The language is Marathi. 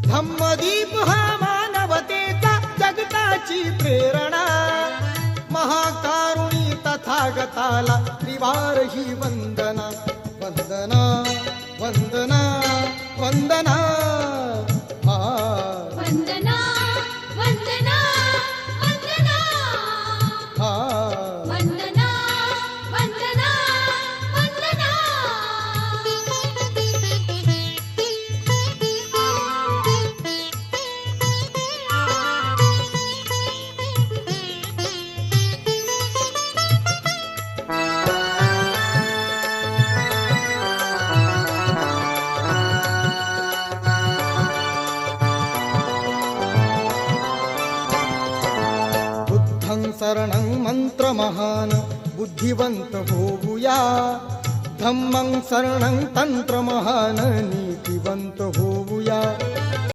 धम्मदीप हा मानवतेचा जगताची प्रेरणा, महाकारुणी तथागताला त्रिवार ही वंदना. वंदना वंदना वंदना हा वंदना वंदना वंदना हा वंदना वंदना वंदना. बुद्धं शरणं मंत्रमहान बुद्धिवंत होऊया, धम्मं शरणं तंत्रमहान नीतिवंत होऊया.